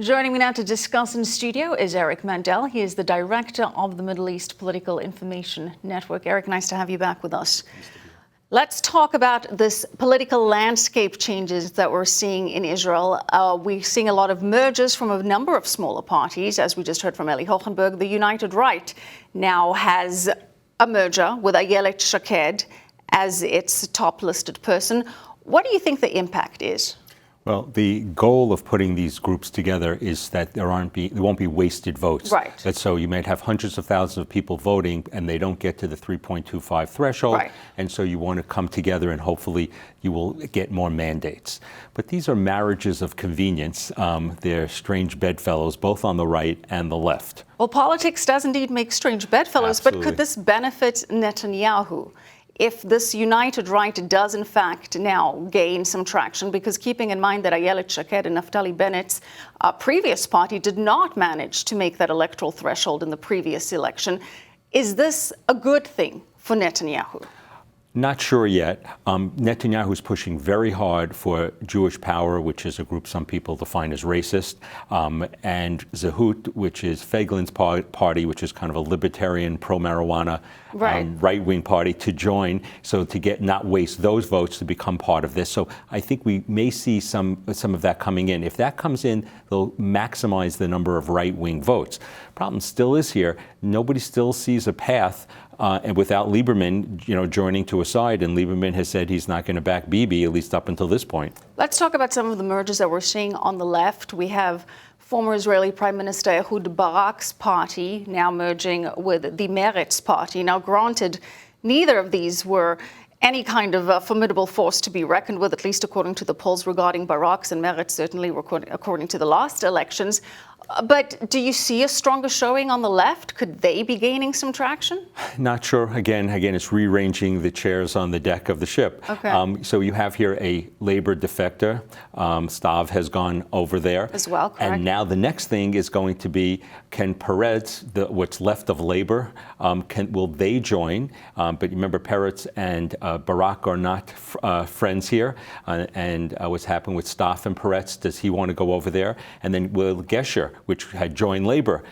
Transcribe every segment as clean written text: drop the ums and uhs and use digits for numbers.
Joining me now to discuss in studio is Eric Mandel. He is the director of the Middle East Political Information Network. Eric, nice to have you back with us. Let's talk about this political landscape changes that we're seeing in Israel. We're seeing a lot of mergers from a number of smaller parties. As we just heard from Eli Hohenberg, the United Right now has a merger with Ayelet Shaked as its top listed person. What do you think the impact is? Well, the goal of putting these groups together is that there won't be wasted votes. Right. And so you might have hundreds of thousands of people voting and they don't get to the 3.25 threshold. Right. And so you want to come together and hopefully you will get more mandates. But these are marriages of convenience. They're strange bedfellows, both on the right and the left. Well, politics does indeed make strange bedfellows, Absolutely. but could this benefit Netanyahu? If this United Right does, in fact, now gain some traction, because keeping in mind that Ayelet Shaked and Naftali Bennett's previous party did not manage to make that electoral threshold in the previous election, is this a good thing for Netanyahu? Not sure yet. Netanyahu is pushing very hard for Jewish Power, which is a group some people define as racist, and Zehut, which is Feigelin's party, which is kind of a libertarian, pro-marijuana, right-wing party, to join, so to not waste those votes to become part of this. So I think we may see some of that coming in. If that comes in, they'll maximize the number of right-wing votes. Problem still is here. Nobody still sees a path and without Lieberman, joining to a side, and Lieberman has said he's not going to back Bibi, at least up until this point. Let's talk about some of the mergers that we're seeing on the left. We have former Israeli Prime Minister Ehud Barak's party now merging with the Meretz party. Now, granted, neither of these were any kind of a formidable force to be reckoned with, at least according to the polls regarding Barak's, and Meretz certainly according to the last elections. But do you see a stronger showing on the left? Could they be gaining some traction? Not sure. Again, it's rearranging the chairs on the deck of the ship. Okay. So you have here a Labor defector. Stav has gone over there. As well, correct. And now the next thing is going to be, can Peretz, what's left of Labor, will they join? But remember, Peretz and Barak are not friends here. And what's happened with Stav and Peretz? Does he want to go over there? And then will Gesher, which had joined Labor,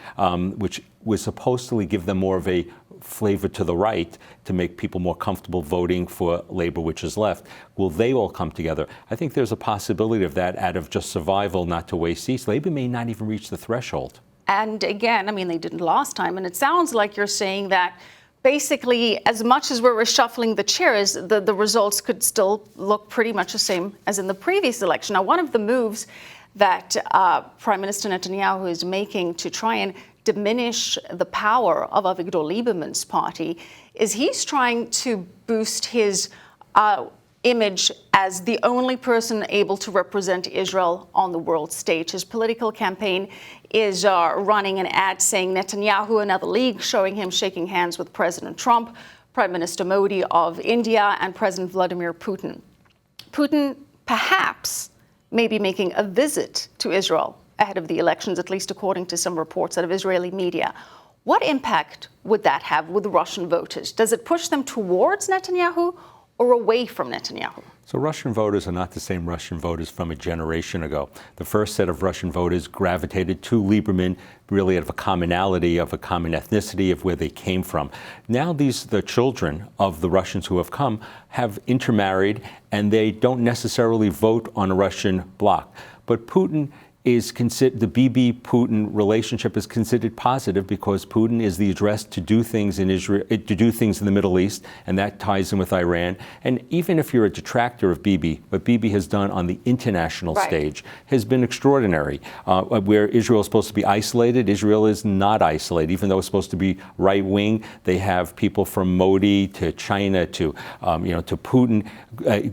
which was supposedly give them more of a flavor to the right to make people more comfortable voting for Labor, which is left. Will they all come together? I think there's a possibility of that out of just survival, not to waste seats. Labor may not even reach the threshold. And again, they didn't last time. And it sounds like you're saying that basically, as much as we're reshuffling the chairs, the results could still look pretty much the same as in the previous election. Now, one of the moves that Prime Minister Netanyahu is making to try and diminish the power of Avigdor Lieberman's party is he's trying to boost his image as the only person able to represent Israel on the world stage. His political campaign is running an ad saying Netanyahu, another league, showing him shaking hands with President Trump, Prime Minister Modi of India, and President Vladimir Putin. Putin perhaps may be making a visit to Israel ahead of the elections, at least according to some reports out of Israeli media. What impact would that have with Russian voters? Does it push them towards Netanyahu or away from Netanyahu? So Russian voters are not the same Russian voters from a generation ago. The first set of Russian voters gravitated to Lieberman really out of a commonality, of a common ethnicity, of where they came from. Now the children of the Russians who have come have intermarried, and they don't necessarily vote on a Russian bloc. But Putin is considered, the Bibi-Putin relationship is considered positive because Putin is the address to do things in Israel, to do things in the Middle East, and that ties in with Iran. And even if you're a detractor of Bibi, what Bibi has done on the international stage has been extraordinary. Where Israel is supposed to be isolated, Israel is not isolated. Even though it's supposed to be right-wing, they have people from Modi to China to Putin.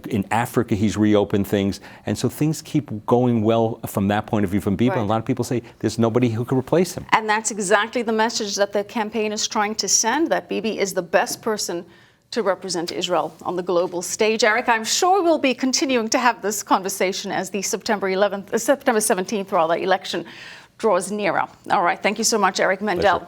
In Africa, he's reopened things. And so things keep going well from that point of view from Bibi. And a lot of people say there's nobody who can replace him. And that's exactly the message that the campaign is trying to send, that Bibi is the best person to represent Israel on the global stage. Eric, I'm sure we'll be continuing to have this conversation as the September 17th election draws nearer. All right. Thank you so much, Eric Mandel. Pleasure.